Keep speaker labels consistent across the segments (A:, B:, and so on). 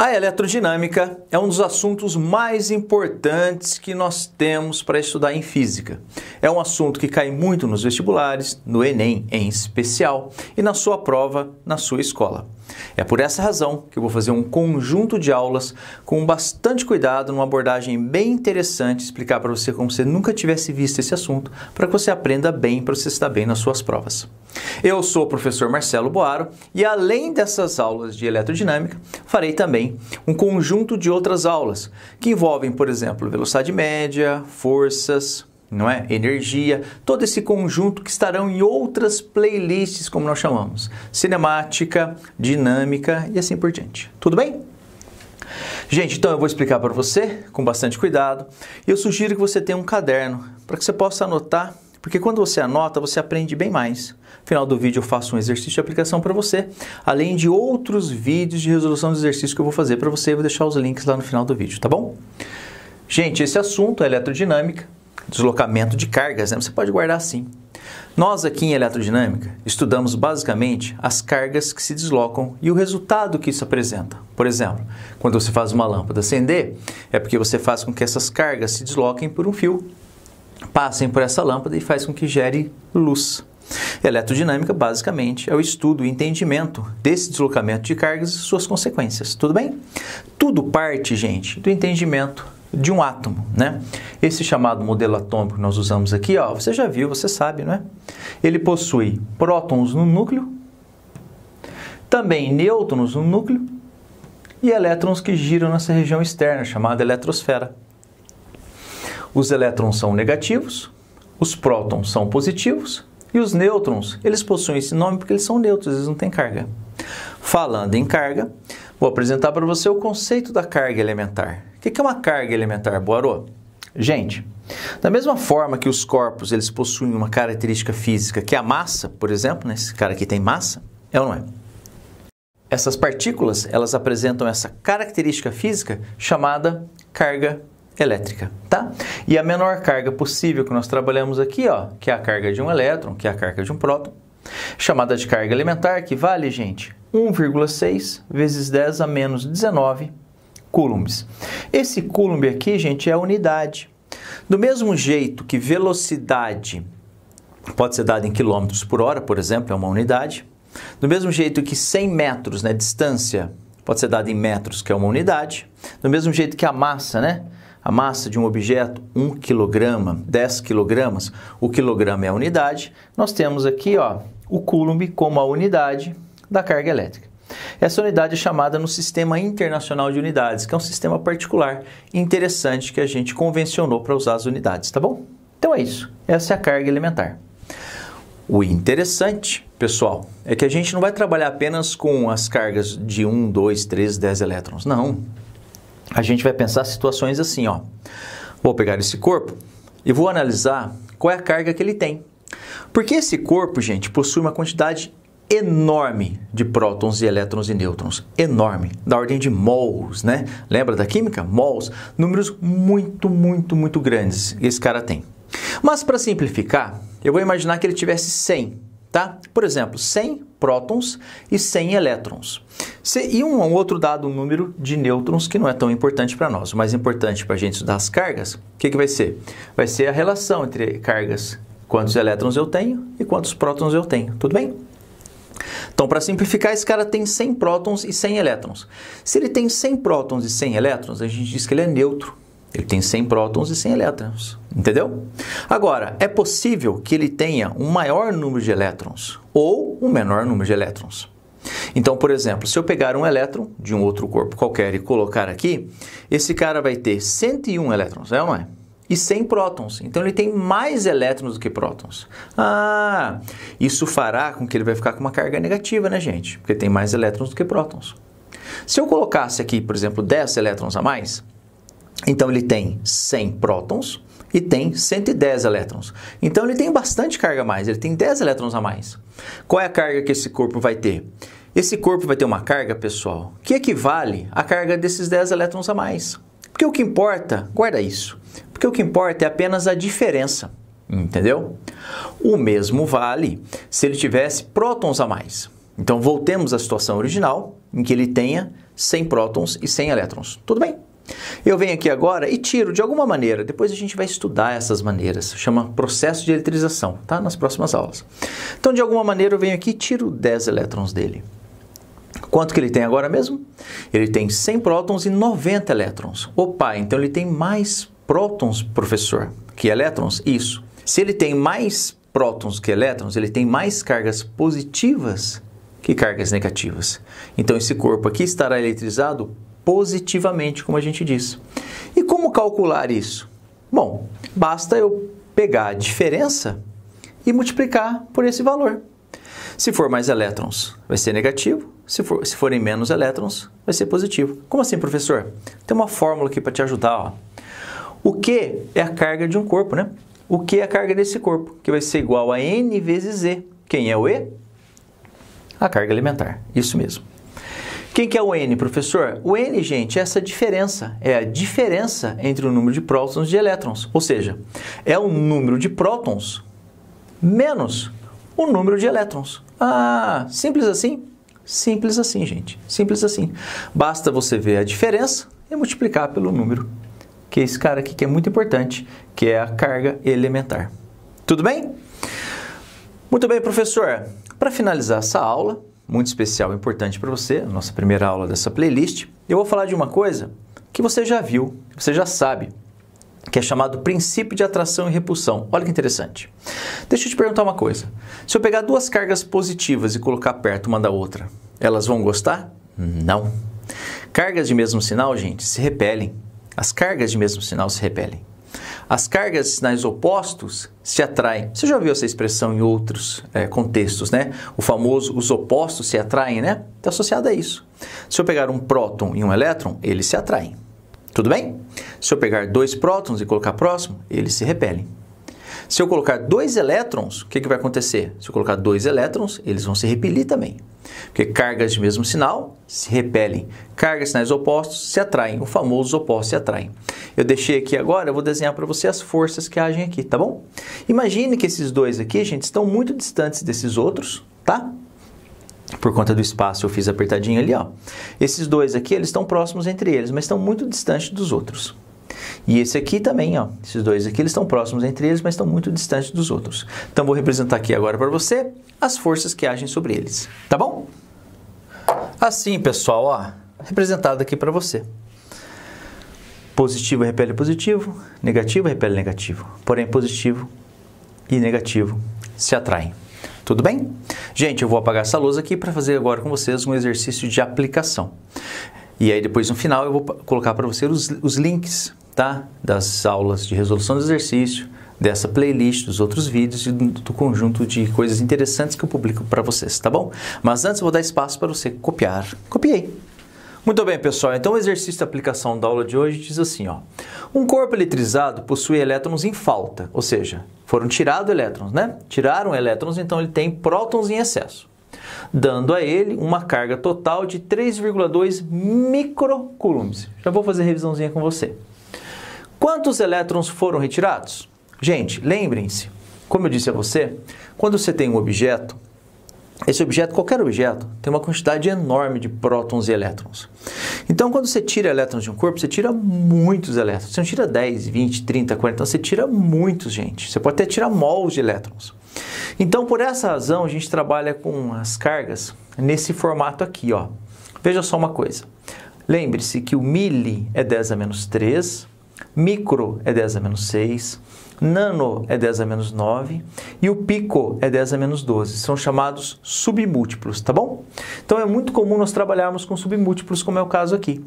A: A eletrodinâmica é um dos assuntos mais importantes que nós temos para estudar em física. É um assunto que cai muito nos vestibulares, no Enem em especial, e na sua prova, na sua escola. É por essa razão que eu vou fazer um conjunto de aulas com bastante cuidado, numa abordagem bem interessante, explicar para você como se nunca tivesse visto esse assunto, para que você aprenda bem, para você estar bem nas suas provas. Eu sou o professor Marcelo Boaro e além dessas aulas de eletrodinâmica, farei também um conjunto de outras aulas que envolvem, por exemplo, velocidade média, forças, energia, todo esse conjunto que estarão em outras playlists, como nós chamamos, cinemática, dinâmica e assim por diante. Tudo bem? Gente, então eu vou explicar para você com bastante cuidado e eu sugiro que você tenha um caderno para que você possa anotar, porque quando você anota, você aprende bem mais. No final do vídeo eu faço um exercício de aplicação para você, além de outros vídeos de resolução de exercício que eu vou fazer para você. Eu vou deixar os links lá no final do vídeo, tá bom? Gente, esse assunto é eletrodinâmica, deslocamento de cargas, Você pode guardar assim. Nós aqui em eletrodinâmica estudamos basicamente as cargas que se deslocam e o resultado que isso apresenta. Por exemplo, quando você faz uma lâmpada acender, é porque você faz com que essas cargas se desloquem por um fio, passem por essa lâmpada e faz com que gere luz. Eletrodinâmica, basicamente, é o estudo e entendimento desse deslocamento de cargas e suas consequências. Tudo bem? Tudo parte, gente, do entendimento de um átomo, Esse chamado modelo atômico que nós usamos aqui, você já viu, você sabe, Ele possui prótons no núcleo, também nêutrons no núcleo e elétrons que giram nessa região externa, chamada eletrosfera. Os elétrons são negativos, os prótons são positivos e os nêutrons, eles possuem esse nome porque eles são neutros, eles não têm carga. Falando em carga, vou apresentar para você o conceito da carga elementar. O que é uma carga elementar, Boaro? Gente, da mesma forma que os corpos eles possuem uma característica física, que é a massa, por exemplo, esse cara aqui tem massa, é ou não é? Essas partículas, elas apresentam essa característica física chamada carga elétrica, tá? E a menor carga possível que nós trabalhamos aqui, que é a carga de um elétron, que é a carga de um próton, chamada de carga elementar, que vale, gente, 1,6 vezes 10 a menos 19 coulombs. Esse coulomb aqui, gente, é a unidade. Do mesmo jeito que velocidade pode ser dada em quilômetros por hora, por exemplo, é uma unidade. Do mesmo jeito que 100 metros, distância, pode ser dada em metros, que é uma unidade. Do mesmo jeito que a massa, A massa de um objeto, 1 kg, 10 kg, o quilograma é a unidade. Nós temos aqui, o coulomb como a unidade da carga elétrica. Essa unidade é chamada no Sistema Internacional de Unidades, que é um sistema particular interessante que a gente convencionou para usar as unidades, tá bom? Então é isso, essa é a carga elementar. O interessante, pessoal, é que a gente não vai trabalhar apenas com as cargas de 1, 2, 3, 10 elétrons, não. A gente vai pensar situações assim, Vou pegar esse corpo e vou analisar qual é a carga que ele tem. Porque esse corpo, gente, possui uma quantidade enorme de prótons e elétrons e nêutrons. Enorme, da ordem de mols, Lembra da química? Mols, números muito, muito, muito grandes esse cara tem. Mas para simplificar, eu vou imaginar que ele tivesse 100, tá? Por exemplo, 100 prótons e 100 elétrons. E um outro dado, um número de nêutrons que não é tão importante para nós. O mais importante para a gente estudar as cargas, o que vai ser? Vai ser a relação entre cargas, quantos elétrons eu tenho e quantos prótons eu tenho. Tudo bem? Então, para simplificar, esse cara tem 100 prótons e 100 elétrons. Se ele tem 100 prótons e 100 elétrons, a gente diz que ele é neutro. Ele tem 100 prótons e 100 elétrons, entendeu? Agora, é possível que ele tenha um maior número de elétrons ou um menor número de elétrons. Então, por exemplo, se eu pegar um elétron de um outro corpo qualquer e colocar aqui, esse cara vai ter 101 elétrons, é ou não é? E 100 prótons. Então, ele tem mais elétrons do que prótons. Isso fará com que ele vai ficar com uma carga negativa, gente? Porque tem mais elétrons do que prótons. Se eu colocasse aqui, por exemplo, 10 elétrons a mais, então ele tem 100 prótons e tem 110 elétrons. Então, ele tem bastante carga a mais, ele tem 10 elétrons a mais. Qual é a carga que esse corpo vai ter? Esse corpo vai ter uma carga, pessoal, que equivale à carga desses 10 elétrons a mais. Porque o que importa, guarda isso, porque o que importa é apenas a diferença, entendeu? O mesmo vale se ele tivesse prótons a mais. Então, voltemos à situação original, em que ele tenha 100 prótons e 100 elétrons. Tudo bem? Eu venho aqui agora e tiro de alguma maneira, depois a gente vai estudar essas maneiras, chama processo de eletrização, tá? Nas próximas aulas. Então, de alguma maneira, eu venho aqui e tiro 10 elétrons dele. Quanto que ele tem agora mesmo? Ele tem 100 prótons e 90 elétrons. Opa, então ele tem mais prótons, professor, que elétrons? Isso. Se ele tem mais prótons que elétrons, ele tem mais cargas positivas que cargas negativas. Então, esse corpo aqui estará eletrizado positivamente, como a gente disse. E como calcular isso? Bom, basta eu pegar a diferença e multiplicar por esse valor. Se for mais elétrons, vai ser negativo. Se forem menos elétrons, vai ser positivo. Como assim, professor? Tem uma fórmula aqui para te ajudar. Ó. O Q é a carga de um corpo, né? O Q é a carga desse corpo, que vai ser igual a N vezes Z. Quem é o E? A carga elementar. Isso mesmo. Quem que é o N, professor? O N, gente, é essa diferença. É a diferença entre o número de prótons e de elétrons. Ou seja, é o número de prótons menos o número de elétrons. Ah, simples assim? Simples assim, gente. Simples assim. Basta você ver a diferença e multiplicar pelo número, que é esse cara aqui que é muito importante, que é a carga elementar. Tudo bem? Muito bem, professor. Para finalizar essa aula, muito especial e importante para você, a nossa primeira aula dessa playlist, eu vou falar de uma coisa que você já viu, que você já sabe, que é chamado princípio de atração e repulsão. Olha que interessante. Deixa eu te perguntar uma coisa. Se eu pegar duas cargas positivas e colocar perto uma da outra, elas vão gostar? Não. Cargas de mesmo sinal, gente, se repelem. As cargas de mesmo sinal se repelem. As cargas de sinais opostos se atraem. Você já ouviu essa expressão em outros contextos, né? O famoso, os opostos se atraem, né? Está associado a isso. Se eu pegar um próton e um elétron, eles se atraem. Tudo bem? Se eu pegar dois prótons e colocar próximo, eles se repelem. Se eu colocar dois elétrons, o que vai acontecer? Se eu colocar dois elétrons, eles vão se repelir também. Porque cargas de mesmo sinal se repelem. Cargas de sinais opostos se atraem. O famoso opostos se atraem. Eu deixei aqui agora, eu vou desenhar para você as forças que agem aqui, tá bom? Imagine que esses dois aqui, gente, estão muito distantes desses outros, tá? Por conta do espaço eu fiz apertadinho ali, ó. Esses dois aqui, eles estão próximos entre eles, mas estão muito distantes dos outros. E esse aqui também, ó. Esses dois aqui, eles estão próximos entre eles, mas estão muito distantes dos outros. Então, vou representar aqui agora para você as forças que agem sobre eles, tá bom? Assim, pessoal, ó, representado aqui para você. Positivo repele positivo, negativo repele negativo. Porém, positivo e negativo se atraem. Tudo bem? Gente, eu vou apagar essa lousa aqui para fazer agora com vocês um exercício de aplicação. E aí depois no final eu vou colocar para você os links, tá? Das aulas de resolução do exercício, dessa playlist, dos outros vídeos e do conjunto de coisas interessantes que eu publico para vocês, tá bom? Mas antes eu vou dar espaço para você copiar. Copiei. Muito bem, pessoal. Então o exercício de aplicação da aula de hoje diz assim, ó. Um corpo eletrizado possui elétrons em falta, ou seja, foram tirados elétrons, né? Tiraram elétrons, então ele tem prótons em excesso, dando a ele uma carga total de 3,2 microcoulombs. Já vou fazer revisãozinha com você. Quantos elétrons foram retirados? Gente, lembrem-se, como eu disse a você, quando você tem um objeto, esse objeto, qualquer objeto, tem uma quantidade enorme de prótons e elétrons. Então, quando você tira elétrons de um corpo, você tira muitos elétrons. Você não tira 10, 20, 30, 40, então você tira muitos, gente. Você pode até tirar mols de elétrons. Então, por essa razão, a gente trabalha com as cargas nesse formato aqui, ó. Veja só uma coisa. Lembre-se que o mili é 10 a menos 3, micro é 10 a menos 6, nano é 10 a menos 9 e o pico é 10 a menos 12. São chamados submúltiplos, tá bom? Então é muito comum nós trabalharmos com submúltiplos, como é o caso aqui.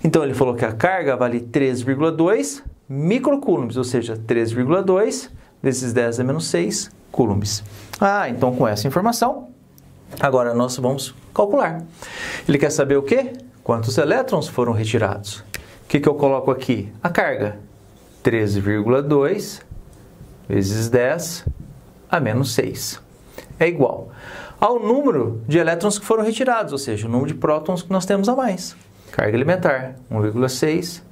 A: Então ele falou que a carga vale 3,2 microcoulombs, ou seja, 3,2 vezes 10 a menos 6 coulombs. Ah, então com essa informação, agora nós vamos calcular. Ele quer saber o quê? Quantos elétrons foram retirados? O que eu coloco aqui? A carga. 13,2 vezes 10 a menos 6 é igual ao número de elétrons que foram retirados, ou seja, o número de prótons que nós temos a mais. Carga elementar, 1,6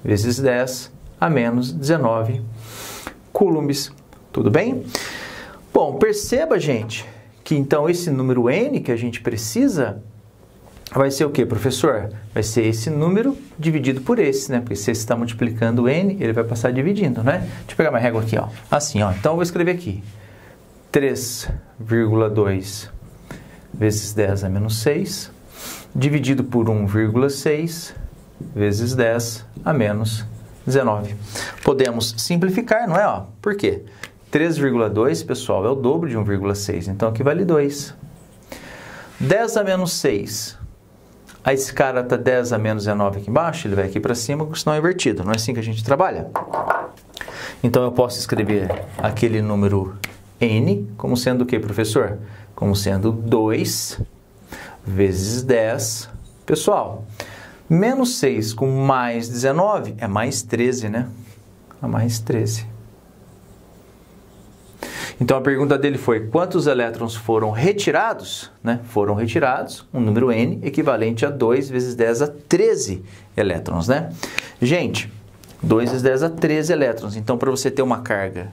A: vezes 10 a menos 19 coulombs. Tudo bem? Bom, perceba, gente, que então esse número n que a gente precisa vai ser o que, professor? Vai ser esse número dividido por esse, né? Porque se você está multiplicando n, ele vai passar dividindo, né? Deixa eu pegar minha régua aqui, ó. Assim, ó. Então, eu vou escrever aqui. 3,2 vezes 10 a menos 6, dividido por 1,6 vezes 10 a menos 19. Podemos simplificar, não é? Ó, por quê? 3,2, pessoal, é o dobro de 1,6, então aqui vale 2. 10 a menos 6. Aí esse cara está 10 a menos 19 aqui embaixo, ele vai aqui para cima, porque senão é invertido. Não é assim que a gente trabalha? Então eu posso escrever aquele número n como sendo o que, professor? Como sendo 2 vezes 10. Pessoal, menos 6 com mais 19 é mais 13, né? É mais 13. Então a pergunta dele foi: quantos elétrons foram retirados? Né? Foram retirados um número n equivalente a 2 vezes 10 a 13 elétrons, né? Gente, 2 vezes 10 a 13 elétrons. Então, para você ter uma carga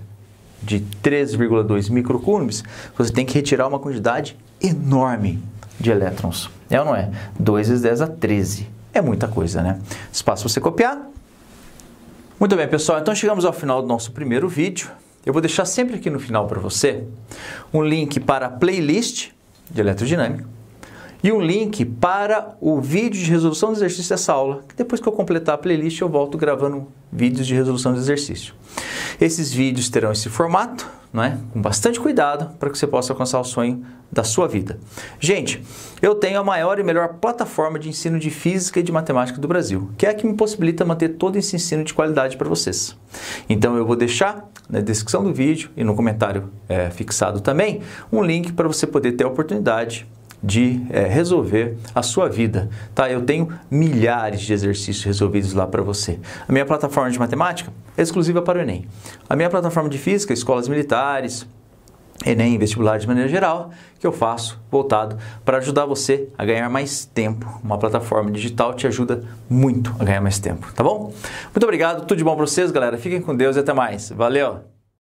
A: de 3,2 microcoulombs, você tem que retirar uma quantidade enorme de elétrons. É ou não é? 2 vezes 10 a 13. É muita coisa, né? Espaço para você copiar. Muito bem, pessoal. Então, chegamos ao final do nosso primeiro vídeo. Eu vou deixar sempre aqui no final para você um link para a playlist de eletrodinâmica e um link para o vídeo de resolução de exercício dessa aula, que depois que eu completar a playlist eu volto gravando vídeos de resolução de exercício. Esses vídeos terão esse formato, não é? Com bastante cuidado para que você possa alcançar o sonho da sua vida. Gente, eu tenho a maior e melhor plataforma de ensino de física e de matemática do Brasil, que é a que me possibilita manter todo esse ensino de qualidade para vocês. Então eu vou deixar na descrição do vídeo e no comentário fixado também um link para você poder ter a oportunidade de resolver a sua vida, tá? Eu tenho milhares de exercícios resolvidos lá para você. A minha plataforma de matemática é exclusiva para o Enem. A minha plataforma de física, escolas militares, Enem, vestibular de maneira geral, que eu faço voltado para ajudar você a ganhar mais tempo. Uma plataforma digital te ajuda muito a ganhar mais tempo, tá bom? Muito obrigado, tudo de bom para vocês, galera. Fiquem com Deus e até mais. Valeu!